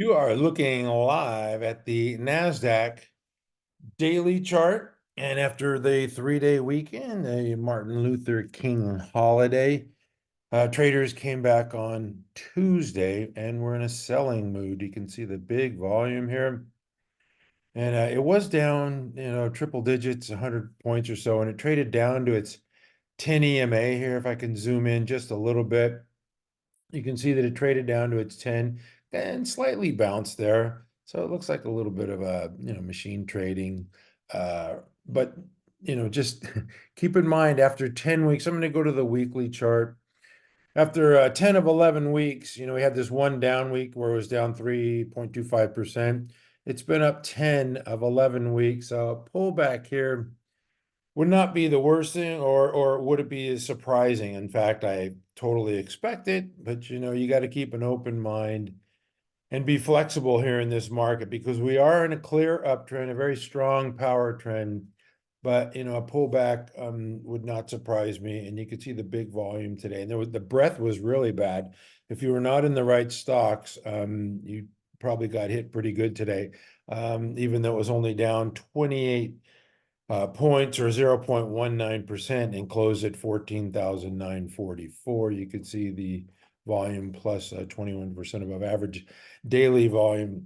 You are looking live at the Nasdaq daily chart. And after the 3-day weekend, a Martin Luther King holiday, traders came back on Tuesday and we're in a selling mood. You can see the big volume here. And it was down, triple digits, 100 points or so, and it traded down to its 10 EMA here. If I can zoom in just a little bit, you can see that it traded down to its 10 and slightly bounced there. So it looks like a little bit of a, machine trading. But, just keep in mind after 10 weeks, I'm going to go to the weekly chart. After 10 of 11 weeks, we had this one down week where it was down 3.25%. It's been up 10 of 11 weeks. So pullback here would not be the worst thing, or would it be surprising? In fact, I totally expect it, but you got to keep an open mind and be flexible here in this market because we are in a clear uptrend, a very strong power trend. But a pullback would not surprise me, and you could see the big volume today. And the breadth was really bad. If you were not in the right stocks, you probably got hit pretty good today, even though it was only down 28 points or 0.19% and closed at 14,944. You could see the volume plus 21% above average daily volume.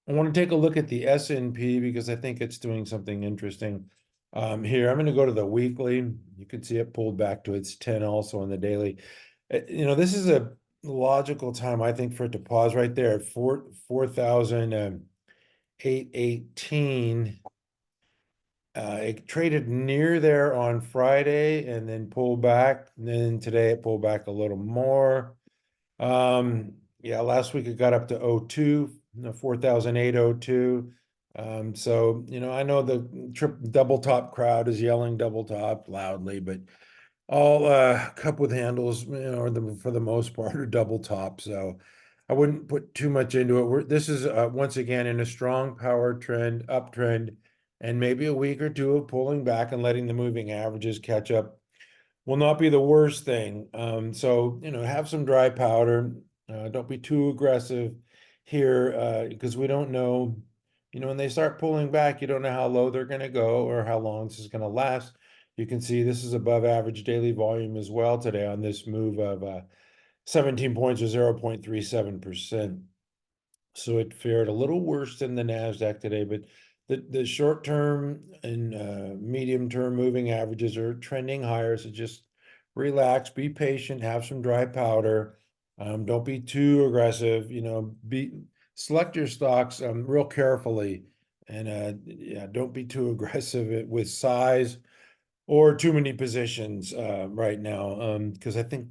I want to take a look at the S&P because I think it's doing something interesting. Here, I'm going to go to the weekly. You can see it pulled back to its 10 also on the daily. This is a logical time, I think, for it to pause right there at 4,818. It traded near there on Friday and then pulled back. And then today it pulled back a little more. Yeah, last week it got up to 02, 4,802. So, I know the double top crowd is yelling double top loudly, but all cup with handles, for the most part, are double top. So I wouldn't put too much into it. This is once again in a strong power trend, uptrend, and maybe a week or two of pulling back and letting the moving averages catch up will not be the worst thing. So, have some dry powder. Don't be too aggressive here because we don't know, when they start pulling back, you don't know how low they're going to go or how long this is going to last. You can see this is above average daily volume as well today on this move of 17 points or 0.37%. So it fared a little worse than the Nasdaq today, but the short term and medium term moving averages are trending higher. So just relax, be patient, have some dry powder. Don't be too aggressive. Select your stocks real carefully, and yeah, don't be too aggressive with size or too many positions right now, because I think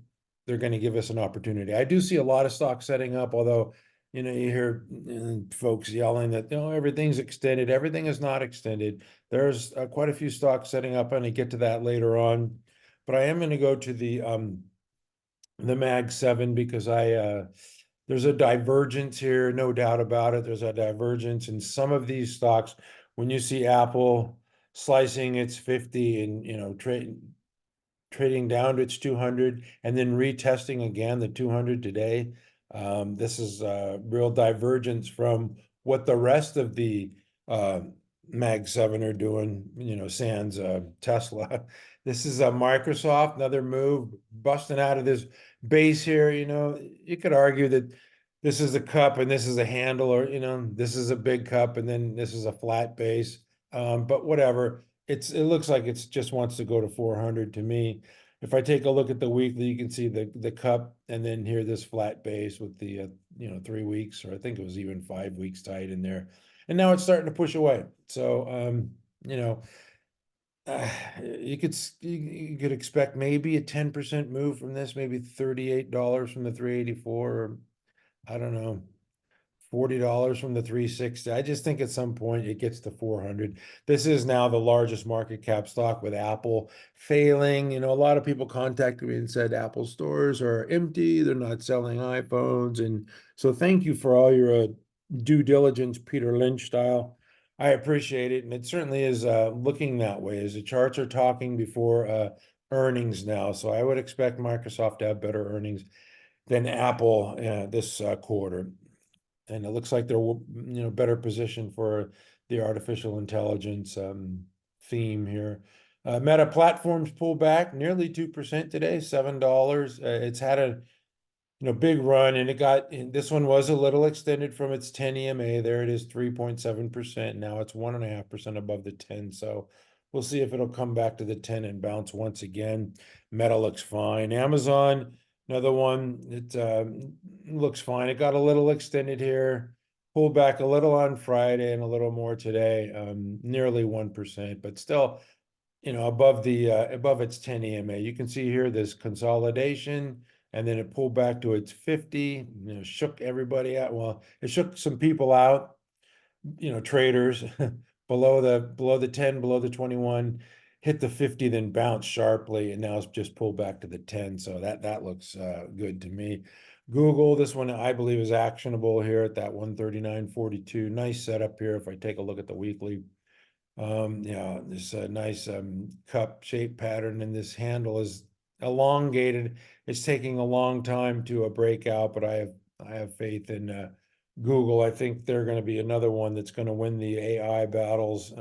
they're going to give us an opportunity. I do see a lot of stocks setting up, although you hear folks yelling that everything's extended. Everything is not extended. There's quite a few stocks setting up, and I get to that later on. But I am going to go to the Mag 7 because there's a divergence here, no doubt about it. There's a divergence in some of these stocks. When you see Apple slicing its 50 and trading down to its 200 and then retesting again the 200 today, this is a real divergence from what the rest of the Mag 7 are doing, sans Tesla. This is a Microsoft, another move busting out of this base here. You could argue that this is a cup and this is a handle, or this is a big cup and then this is a flat base. But whatever, it looks like it's just wants to go to 400 to me. If I take a look at the weekly, you can see the cup and then here this flat base with the 3 weeks, or I think it was even 5 weeks tight in there, and now it's starting to push away. So you could expect maybe a 10% move from this, maybe $38 from the 384, or I don't know, $40 from the 360. I just think at some point it gets to 400. This is now the largest market cap stock with Apple failing. A lot of people contacted me and said Apple stores are empty. They're not selling iPhones. And so thank you for all your due diligence, Peter Lynch style. I appreciate it. And it certainly is looking that way as the charts are talking before earnings now. So I would expect Microsoft to have better earnings than Apple this quarter. and it looks like they're better positioned for the artificial intelligence theme here. Meta Platforms pull back nearly 2% today, $7. It's had a big run, and this one was a little extended from its 10 EMA. There it is, 3.7%. Now it's 1.5% above the 10. So we'll see if it'll come back to the 10 and bounce once again. Meta looks fine. Amazon, another one, it looks fine. It got a little extended here, pulled back a little on Friday and a little more today, nearly 1%, but still, above its 10 EMA. You can see here this consolidation, and then it pulled back to its 50, shook everybody out. Well, it shook some people out, traders below the 10, below the 21, hit the 50, then bounced sharply, and now it's just pulled back to the 10. So that looks good to me. Google, this one I believe is actionable here at that 139.42. Nice setup here if I take a look at the weekly. Yeah, this nice cup shape pattern, and this handle is elongated. It's taking a long time to break out, but I have faith in Google. I think they're going to be another one that's going to win the AI battles.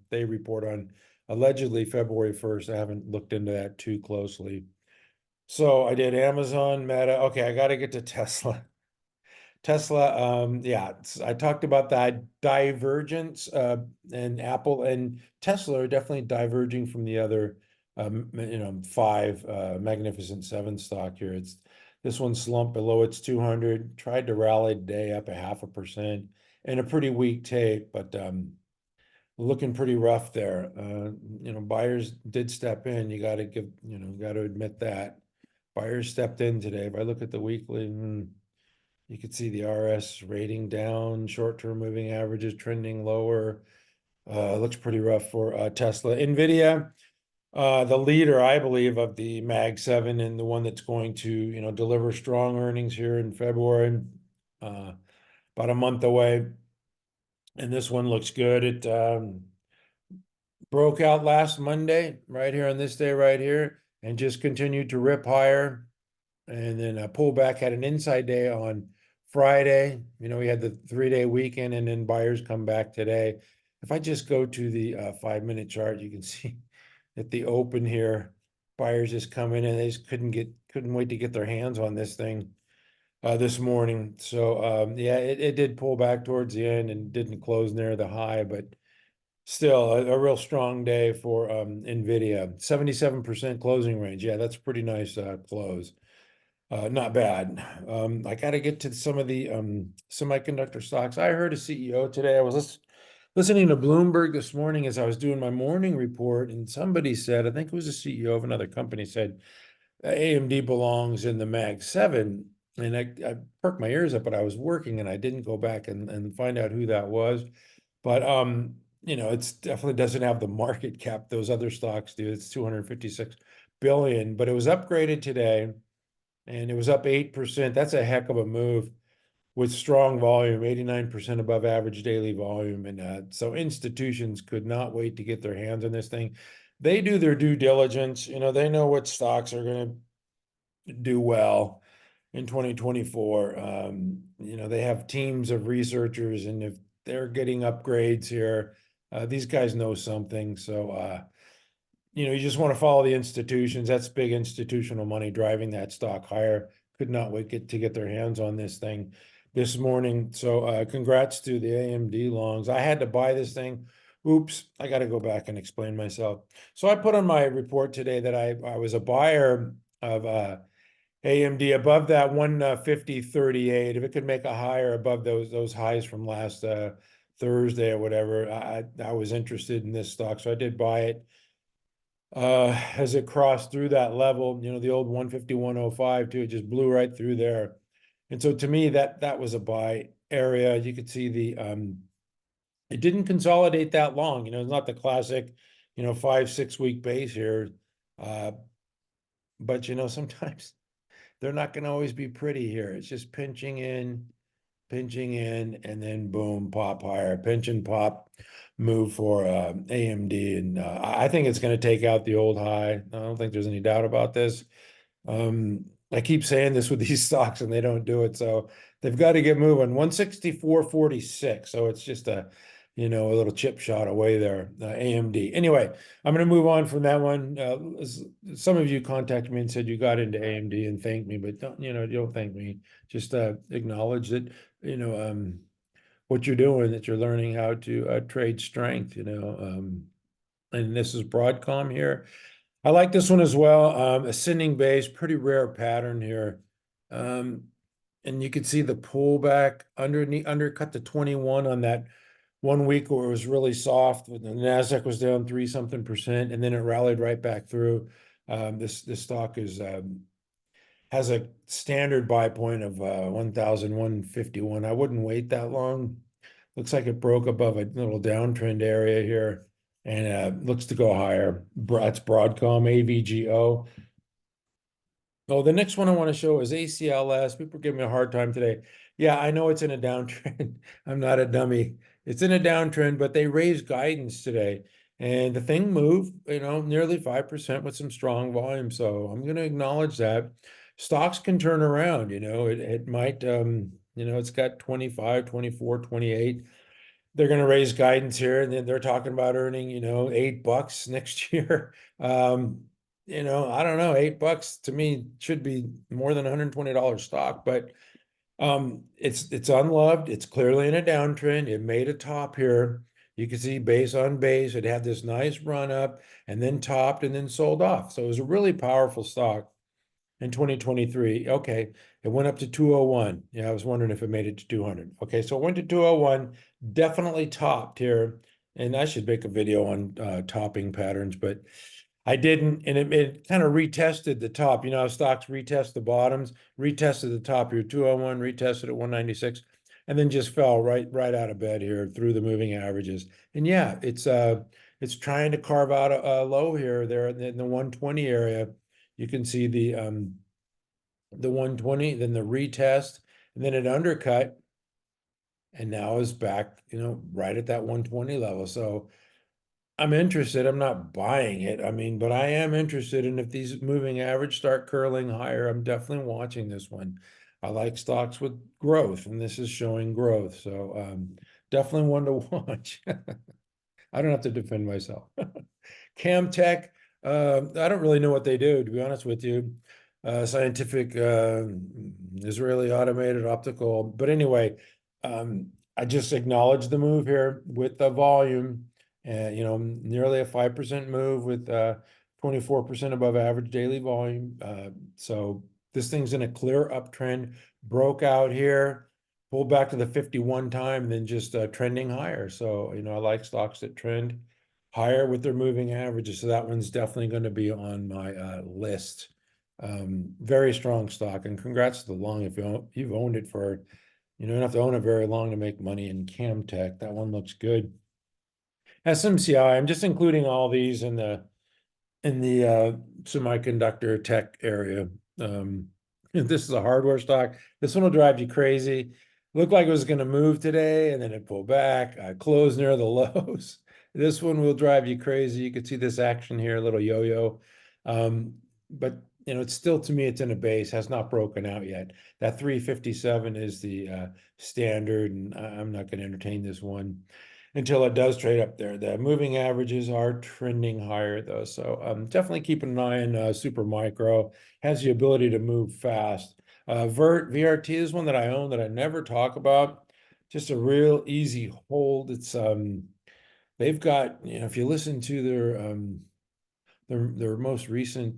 They report on allegedly February 1st. I haven't looked into that too closely. So I did Amazon, Meta. Okay, I got to get to Tesla. Tesla, yeah, I talked about that divergence, and Apple and Tesla are definitely diverging from the other, five Magnificent Seven stock here. This one slumped below its 200, tried to rally today up 0.5%, and a pretty weak tape, but looking pretty rough there. Buyers did step in. You got to admit that buyers stepped in today. If I look at the weekly. You can see the RS rating down, short-term moving averages trending lower. Looks pretty rough for Tesla. NVIDIA, the leader, I believe, of the Mag 7 and the one that's going to, deliver strong earnings here in February, about a month away. And this one looks good. It broke out last Monday, right here on this day right here, and just continued to rip higher. And then a pullback, had an inside day on Friday. We had the 3-day weekend, and then buyers come back today. If I just go to the 5-minute chart, you can see at the open here, buyers just come in and they just couldn't wait to get their hands on this thing this morning. So yeah, it did pull back towards the end and didn't close near the high, but still a real strong day for NVIDIA. 77% closing range. Yeah, that's a pretty nice close. Not bad. I got to get to some of the semiconductor stocks. I heard a CEO today. I was listening to Bloomberg this morning as I was doing my morning report, and somebody said, I think it was a CEO of another company, said AMD belongs in the Mag 7. And I perked my ears up, but I was working and I didn't go back and find out who that was. But it's definitely doesn't have the market cap those other stocks do. It's 256 billion, but it was upgraded today. And it was up 8%. That's a heck of a move with strong volume, 89% above average daily volume. And so institutions could not wait to get their hands on this thing. They do their due diligence. They know what stocks are going to do well in 2024. They have teams of researchers, and if they're getting upgrades here, these guys know something. So, you just want to follow the institutions. That's big institutional money driving that stock higher. Could not wait to get their hands on this thing this morning. So congrats to the AMD longs. I had to buy this thing. Oops, I got to go back and explain myself. So I put on my report today that I was a buyer of AMD above that 150.38. If it could make a higher above those highs from last Thursday or whatever, I was interested in this stock. So I did buy it. As it crossed through that level, the old 151.05 too, it just blew right through there. And so to me, that was a buy area. You could see it didn't consolidate that long. It's not the classic, 5-6 week base here. But sometimes they're not going to always be pretty here. It's just pinching in, and then boom, pop higher, pinch and pop move for AMD. And I think it's going to take out the old high. I don't think there's any doubt about this. I keep saying this with these stocks and they don't do it. So they've got to get moving. 164.46. So it's just a, a little chip shot away there, AMD. Anyway, I'm going to move on from that one. Some of you contacted me and said you got into AMD and thanked me, but don't thank me. Just acknowledge that, what you're doing, that you're learning how to trade strength, and this is Broadcom here. I like this one as well. Ascending base, pretty rare pattern here. And you can see the pullback undercut the 21 on that 1 week where it was really soft. The Nasdaq was down 3-something%, and then it rallied right back through. This stock has a standard buy point of 1,151. I wouldn't wait that long. Looks like it broke above a little downtrend area here and looks to go higher. That's Broadcom, AVGO. Oh, the next one I want to show is ACLS. People are giving me a hard time today. Yeah, I know it's in a downtrend. I'm not a dummy. It's in a downtrend, but they raised guidance today. And the thing moved, nearly 5% with some strong volume. So I'm going to acknowledge that. Stocks can turn around, it might, it's got 25, 24, 28. They're going to raise guidance here, and then they're talking about earning, $8 next year. I don't know, $8 to me should be more than $120 stock, but it's unloved. It's clearly in a downtrend. It made a top here. You can see base on base. It had this nice run up and then topped and then sold off. So it was a really powerful stock in 2023. Okay, it went up to 201. Yeah, I was wondering if it made it to 200. Okay, so it went to 201, definitely topped here. And I should make a video on topping patterns, but I didn't. And it kind of retested the top. You know how stocks retest the bottoms, retested the top here, 201, retested at 196, and then just fell right out of bed here through the moving averages. And yeah, it's trying to carve out a low here there in the 120 area. You can see the 120, then the retest, and then it undercut, and now is back, right at that 120 level. So I'm interested. I'm not buying it. I mean, but I am interested. And if these moving average start curling higher, I'm definitely watching this one. I like stocks with growth, and this is showing growth. So definitely one to watch. I don't have to defend myself. CAMT, I don't really know what they do, to be honest with you. Scientific, Israeli automated optical. But anyway, I just acknowledge the move here with the volume, and nearly a 5% move with 24% above average daily volume. So this thing's in a clear uptrend, broke out here, pulled back to the 51 time, and then just trending higher. So, I like stocks that trend higher with their moving averages. So that one's definitely going to be on my list. Very strong stock, and congrats to the long. If you've owned it for, you don't have to own it very long to make money in CAMTech. That one looks good. SMCI, I'm just including all these in the semiconductor tech area. This is a hardware stock. This one will drive you crazy. Looked like it was going to move today, and then it pulled back. Closed near the lows. This one will drive you crazy. You can see this action here, a little yo-yo. But it's still, to me, it's in a base, has not broken out yet. That 357 is the standard, and I'm not going to entertain this one until it does trade up there. The moving averages are trending higher though. So definitely keep an eye on Super Micro. Has the ability to move fast. VRT is one that I own that I never talk about. Just a real easy hold. It's they've got, if you listen to their most recent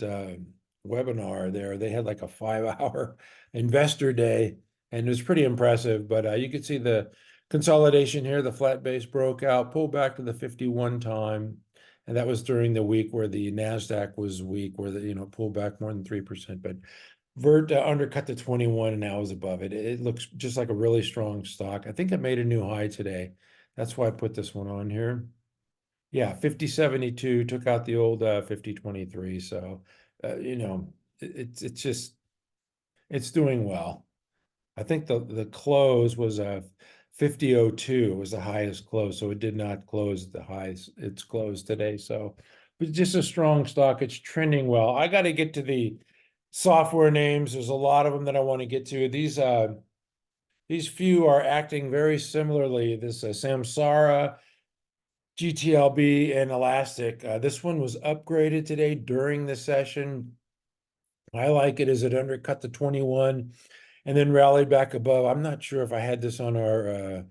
webinar there, they had like a 5-hour investor day, and it was pretty impressive. But you could see the consolidation here. The flat base broke out, pulled back to the 51 time, and that was during the week where the Nasdaq was weak, where the pulled back more than 3%. But Vert undercut the 21 and now is above it. It looks just like a really strong stock. I think it made a new high today. That's why I put this one on here. Yeah, 5072 took out the old 5023. So it's doing well. I think the close was a 5002 was the highest close, so it did not close the highs. It's closed today. So but just a strong stock. It's trending well. I got to get to the software names. There's a lot of them that I want to get to. These few are acting very similarly. This Samsara, GTLB, and Elastic. This one was upgraded today during the session. I like it as it undercut the 21 and then rallied back above. I'm not sure if I had this on our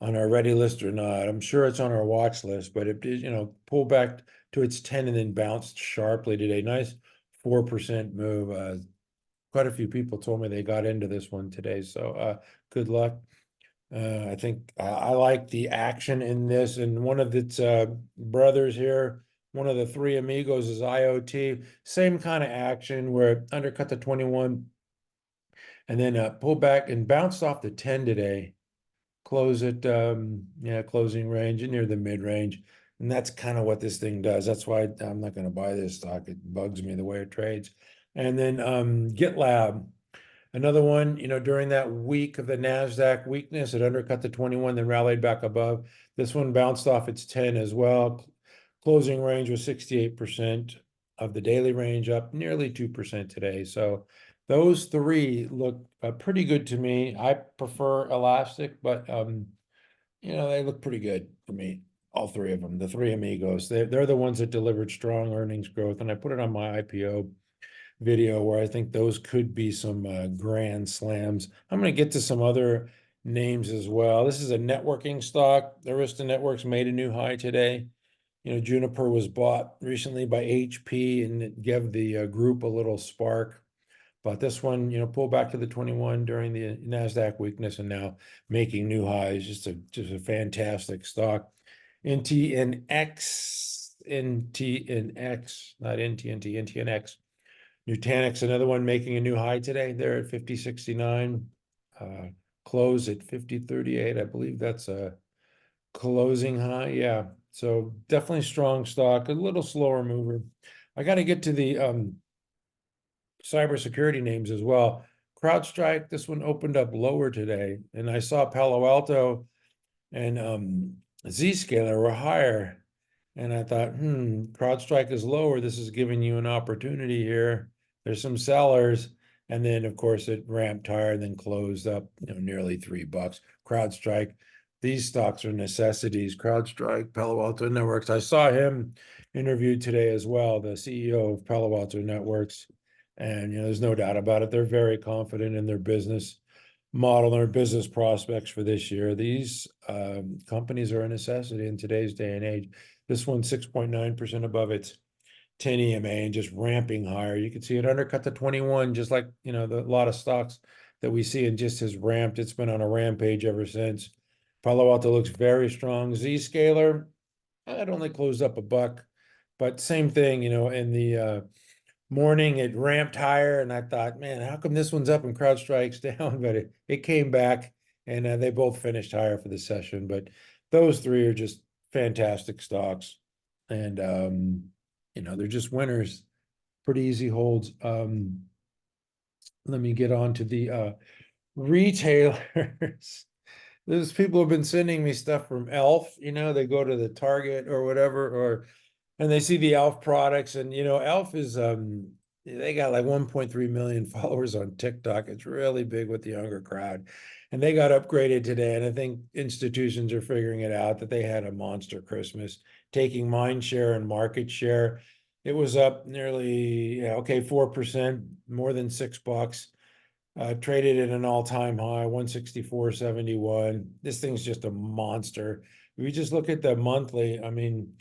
ready list or not. I'm sure it's on our watch list, but it did, pulled back to its 10 and then bounced sharply today. Nice 4% move. Quite a few people told me they got into this one today, so good luck. I think I like the action in this, and one of its brothers here, one of the three amigos, is IoT. Same kind of action where it undercut the 21 and then pulled back and bounced off the 10 today. Close it, closing range and near the mid range. And that's kind of what this thing does. That's why I'm not going to buy this stock. It bugs me the way it trades. And then GitLab, another one, during that week of the Nasdaq weakness, it undercut the 21, then rallied back above. This one bounced off its 10 as well. Closing range was 68% of the daily range, up nearly 2% today. So those three look pretty good to me. I prefer Elastic, but they look pretty good to me. All three of them, the three amigos, they're the ones that delivered strong earnings growth, and I put it on my IPO video where I think those could be some grand slams. I'm going to get to some other names as well. This is a networking stock. Arista Networks made a new high today. Juniper was bought recently by HP, and it gave the group a little spark. But this one, pulled back to the 21 during the Nasdaq weakness, and now making new highs. Just a fantastic stock. NTNX, not NTNT, NTNX. Nutanix, another one making a new high today. They're at 50.69. Close at 50.38. I believe that's a closing high. Yeah. So definitely strong stock, a little slower mover. I got to get to the cybersecurity names as well. CrowdStrike, this one opened up lower today, and I saw Palo Alto and Zscaler were higher. And I thought, CrowdStrike is lower. This is giving you an opportunity here. There's some sellers. And then, of course, it ramped higher and then closed up, nearly $3. CrowdStrike, these stocks are necessities. CrowdStrike, Palo Alto Networks. I saw him interviewed today as well, the CEO of Palo Alto Networks. And, there's no doubt about it. They're very confident in their business model, their business prospects for this year. These companies are a necessity in today's day and age. This one's 6.9% above its 10 EMA and just ramping higher. You can see it undercut the 21, just like, a lot of stocks that we see, and just has ramped. It's been on a rampage ever since. Palo Alto looks very strong. Zscaler, it only closed up $1, but same thing, in the morning it ramped higher, and I thought, man, how come this one's up and CrowdStrike's down? But it came back, and they both finished higher for the session. But those three are just fantastic stocks, and they're just winners. Pretty easy holds. Let me get on to the retailers. Those people have been sending me stuff from Elf. They go to the Target or whatever, and they see the Elf products, and Elf is they got like 1.3 million followers on TikTok. It's really big with the younger crowd, and they got upgraded today. And I think institutions are figuring it out that they had a monster Christmas, taking mind share and market share. It was up nearly 4%, more than $6. Traded at an all-time high, 164.71. This thing's just a monster. If you just look at the monthly, I mean,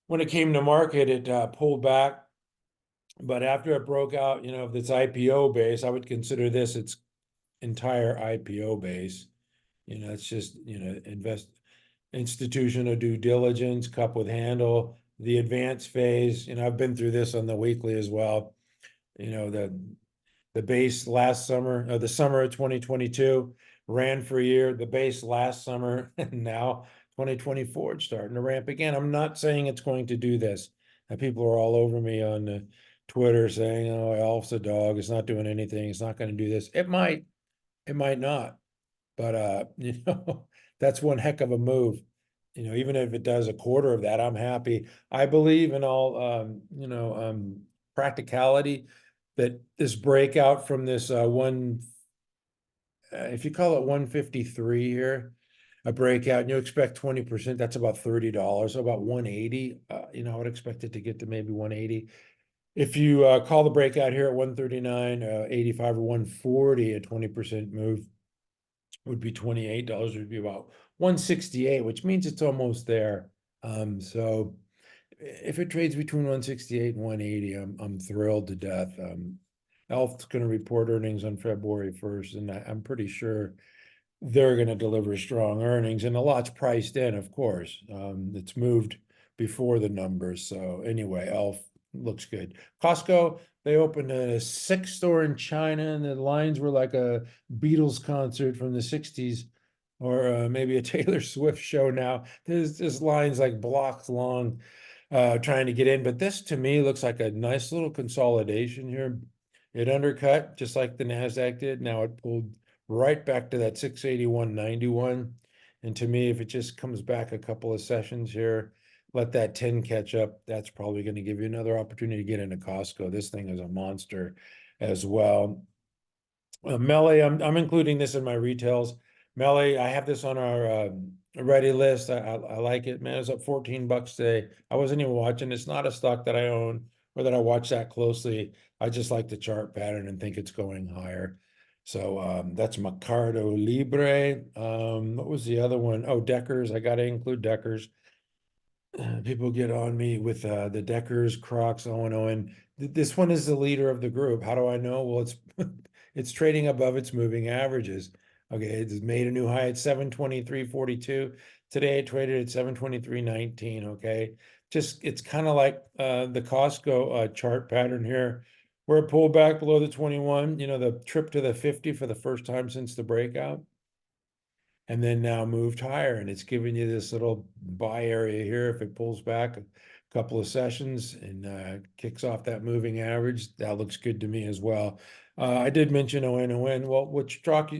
when it came to market, it pulled back. But after it broke out, of its IPO base, I would consider this its entire IPO base. It's just, institutional due diligence, cup with handle, the advanced phase. I've been through this on the weekly as well. The base last summer, the summer of 2022, ran for a year. The base last summer, and now 2024, it's starting to ramp again. I'm not saying it's going to do this. And people are all over me on Twitter saying, "Oh, Elf's a dog. It's not doing anything. It's not going to do this." It might not. But that's one heck of a move. Even if it does a quarter of that, I'm happy. I believe in all practicality. that this breakout from this if you call it 153 here, a breakout, and you expect 20%, that's about $30, so about 180. I would expect it to get to maybe 180. If you call the breakout here at 139.85 or 140, a 20% move would be $28, would be about 168, which means it's almost there. So if it trades between 168 and 180, I'm thrilled to death. Elf's going to report earnings on February 1st, and I'm pretty sure they're going to deliver strong earnings, and a lot's priced in, of course. It's moved before the numbers. So anyway, Elf looks good. Costco, they opened a 6th store in China, and the lines were like a Beatles concert from the 60s, or maybe a Taylor Swift show now. There's just lines like blocks long trying to get in. But this to me looks like a nice little consolidation here. It undercut just like the Nasdaq did. Now it pulled right back to that 681.91. And to me, if it just comes back a couple of sessions here, let that 10 catch up, that's probably going to give you another opportunity to get into Costco. This thing is a monster as well. MELI, I'm including this in my retails. MELI, I have this on our ready list. I like it, man. It's up $14 today. I wasn't even watching. It's not a stock that I own or that I watch that closely. I just like the chart pattern and think it's going higher. So that's Mercado Libre. What was the other one? Oh, Deckers. I got to include Deckers. People get on me with the Deckers, Crocs, ONON. This one is the leader of the group. How do I know? Well, it's it's trading above its moving averages. Okay, it's made a new high at 723.42. Today it traded at 723.19. Okay, just it's kind of like the Costco chart pattern here, where it pulled back below the 21. The trip to the 50 for the first time since the breakout, and then now moved higher, and it's giving you this little buy area here. If it pulls back a couple of sessions and kicks off that moving average, that looks good to me as well. I did mention ONON. Well, which stock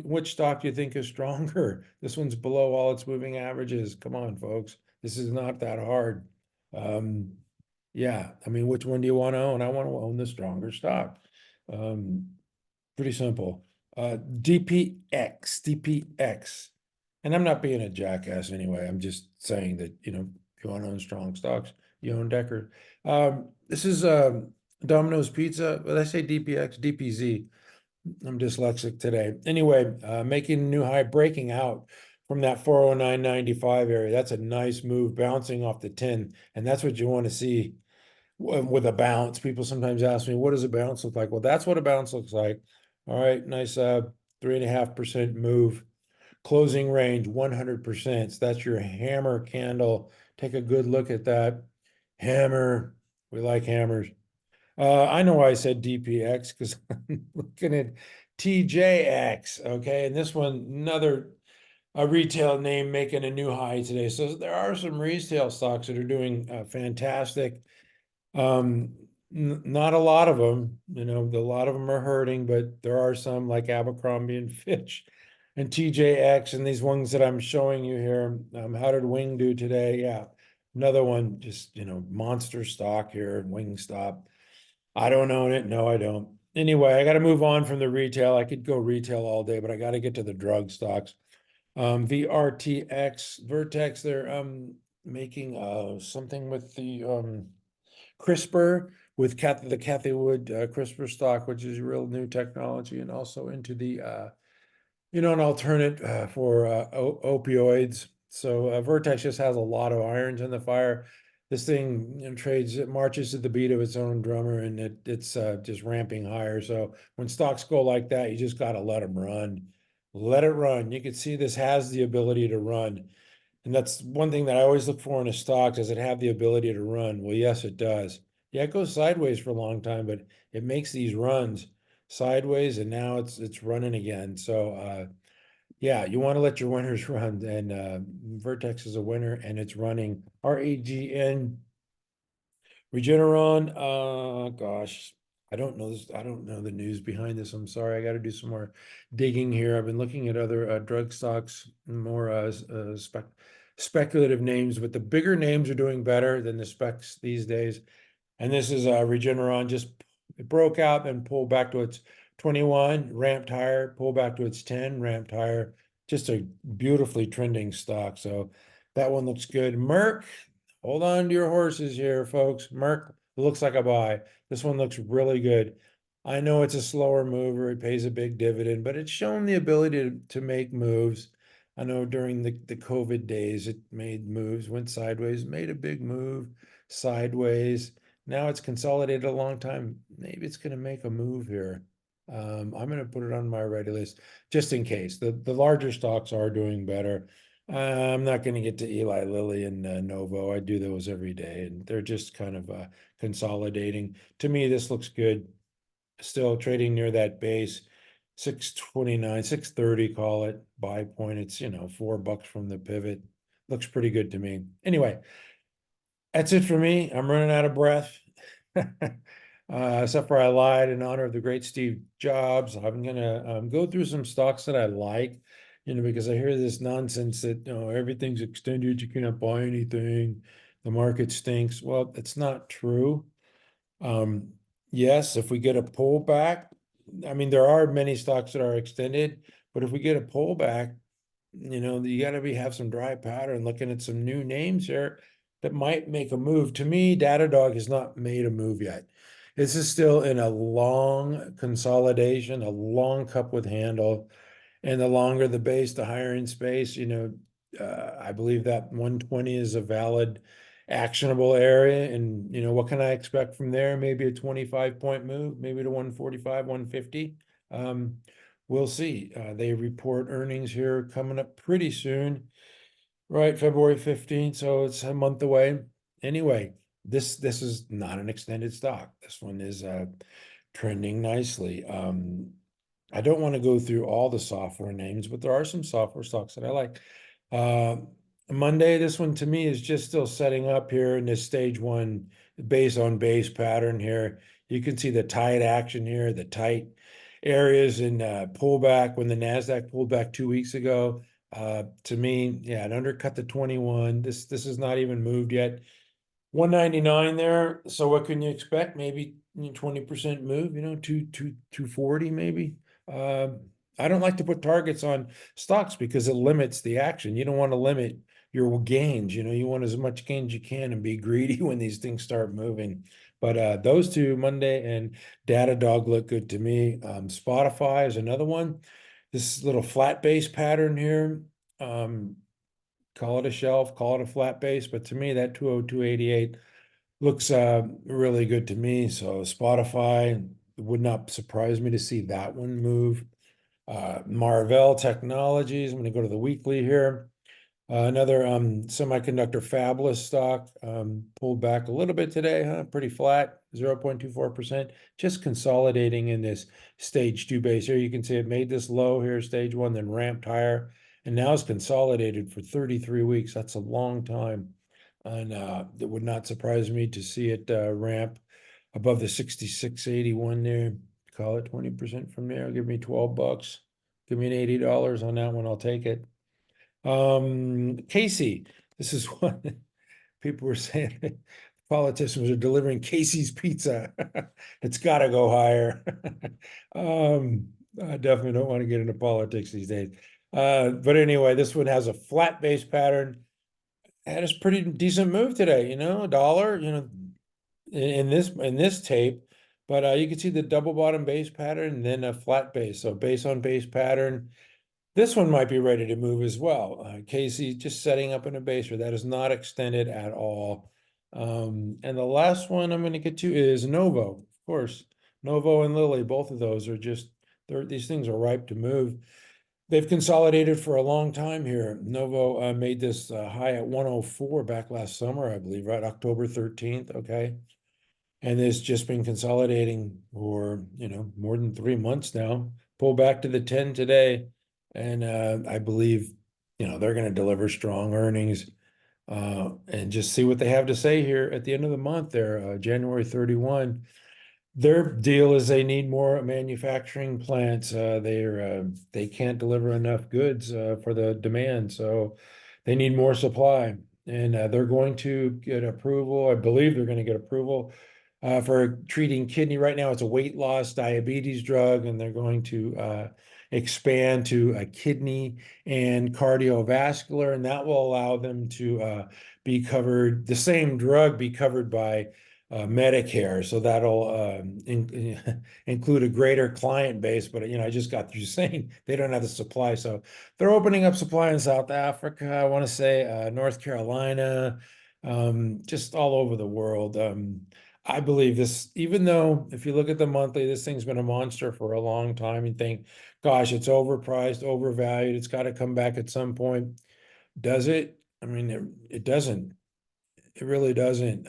do you think is stronger? This one's below all its moving averages. Come on, folks. This is not that hard. Yeah, I mean, which one do you want to own? I want to own the stronger stock. Pretty simple. DPX. And I'm not being a jackass anyway. I'm just saying that, if you want to own strong stocks, you own Decker. This is Domino's Pizza. Well, I say DPX, DPZ. I'm dyslexic today. Anyway, making a new high, breaking out from that 409.95 area. That's a nice move, bouncing off the 10. And that's what you want to see with a bounce. People sometimes ask me, what does a bounce look like? Well, that's what a bounce looks like. All right, nice 3.5% move. Closing range 100%. So that's your hammer candle. Take a good look at that. Hammer. We like hammers. I know why I said DPX because I'm looking at TJX. Okay, and this one, another a retail name making a new high today. So there are some retail stocks that are doing fantastic. Not a lot of them, a lot of them are hurting, but there are some like Abercrombie and Fitch and TJX and these ones that I'm showing you here. How did Wing do today? Yeah, another one, just, monster stock here, Wingstop. I don't own it. No, I don't. Anyway, I got to move on from the retail. I could go retail all day, but I got to get to the drug stocks. VRTX, Vertex, they're making something with the CRISPR with the Cathy Wood CRISPR stock, which is real new technology, and also into the an alternate for opioids. So Vertex just has a lot of irons in the fire. This thing trades, it marches to the beat of its own drummer, and it's just ramping higher. So when stocks go like that, you just got to let them run. Let it run. You can see this has the ability to run. And that's one thing that I always look for in a stock. Does it have the ability to run? Well, yes, it does. Yeah, it goes sideways for a long time, but it makes these runs sideways, and now it's running again. So yeah, you want to let your winners run, and Vertex is a winner, and it's running. REGN, Regeneron. Gosh, I don't know this. I don't know the news behind this. I'm sorry. I got to do some more digging here. I've been looking at other drug stocks, more speculative names, but the bigger names are doing better than the specs these days. And this is Regeneron just It broke out and pulled back to its 21, ramped higher, pulled back to its 10, ramped higher. Just a beautifully trending stock. So that one looks good. Merck, hold on to your horses here, folks. Merck looks like a buy. This one looks really good. I know it's a slower mover. It pays a big dividend, but it's shown the ability to make moves. I know during the COVID days, it made moves, went sideways, made a big move sideways. Now it's consolidated a long time. Maybe it's going to make a move here. I'm going to put it on my ready list just in case. The larger stocks are doing better. I'm not going to get to Eli Lilly and Novo. I do those every day, and they're just kind of consolidating. To me, this looks good. Still trading near that base, 629, 630, call it buy point. It's, $4 from the pivot. Looks pretty good to me. Anyway, that's it for me. I'm running out of breath. Except for I lied in honor of the great Steve Jobs. I'm gonna go through some stocks that I like, because I hear this nonsense that everything's extended, you cannot buy anything, the market stinks. Well, it's not true. Yes, if we get a pullback, I mean, there are many stocks that are extended, but if we get a pullback, you got to have some dry powder and looking at some new names here that might make a move. To me, Datadog has not made a move yet. This is still in a long consolidation, a long cup with handle. And the longer the base, the higher in space. I believe that 120 is a valid, actionable area. And, what can I expect from there? Maybe a 25-point move, maybe to 145, 150. We'll see. They report earnings here coming up pretty soon, right? February 15th. So it's a month away. Anyway, this is not an extended stock. This one is trending nicely. I don't want to go through all the software names, but there are some software stocks that I like. Monday, this one to me is just still setting up here in this stage one base on base pattern here. You can see the tight action here, the tight areas in pullback when the Nasdaq pulled back 2 weeks ago. To me, yeah, it undercut the 21. This is not even moved yet. 199 there. So what can you expect? Maybe 20% move, 240 maybe. I don't like to put targets on stocks because it limits the action. You don't want to limit your gains. You want as much gains you can and be greedy when these things start moving. But those two, Monday and Datadog, look good to me. Spotify is another one. This little flat base pattern here. Call it a shelf, call it a flat base, but to me, that 202.88 looks really good to me. So Spotify, would not surprise me to see that one move. MRVL Technologies, I'm going to go to the weekly here. Another semiconductor fabless stock pulled back a little bit today, pretty flat, 0.24%, just consolidating in this stage two base here. You can see it made this low here, stage one, then ramped higher, and now it's consolidated for 33 weeks. That's a long time. And it would not surprise me to see it ramp above the 66.81 there. Call it 20% from there. Give me $12. Give me an $80 on that one. I'll take it. CASY, this is what people were saying. Politicians are delivering Casey's pizza. It's got to go higher. I definitely don't want to get into politics these days. But anyway, this one has a flat base pattern. Had a pretty decent move today, a dollar, in this tape. But you can see the double bottom base pattern and then a flat base. So base on base pattern. This one might be ready to move as well. Casey just setting up in a baser that is not extended at all. And the last one I'm going to get to is Novo. Of course, Novo and Lilly, both of those are these things are ripe to move. They've consolidated for a long time here. Novo made this high at 104 back last summer, I believe, right? October 13th, okay? And it's just been consolidating for, more than 3 months now. Pull back to the 10 today. And I believe, they're going to deliver strong earnings and just see what they have to say here at the end of the month there, January 31. Their deal is they need more manufacturing plants. They can't deliver enough goods for the demand, so they need more supply. And they're going to get approval. I believe they're going to get approval for treating kidney. Right now, it's a weight loss diabetes drug, and they're going to expand to a kidney and cardiovascular, and that will allow them to be covered, the same drug be covered by Medicare. So that'll include a greater client base. But I just got through saying they don't have the supply, so they're opening up supply in South Africa. I want to say North Carolina, just all over the world. I believe this, even though if you look at the monthly, this thing's been a monster for a long time and think, gosh, it's overpriced, overvalued. It's got to come back at some point. Does it? I mean, it doesn't. It really doesn't.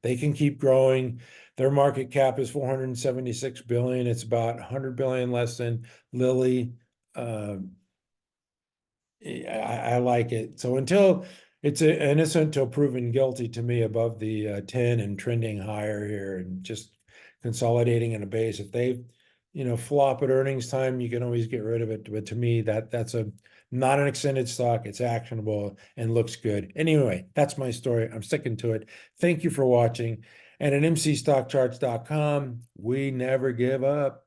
They can keep growing. Their market cap is 476 billion. It's about 100 billion less than Lilly. I like it. So until it's innocent until proven guilty, to me, above the 10 and trending higher here and just consolidating in a base. If they, flop at earnings time, you can always get rid of it. But to me, that's not an extended stock. It's actionable and looks good. Anyway, that's my story. I'm sticking to it. Thank you for watching. And at mcstockcharts.com, we never give up.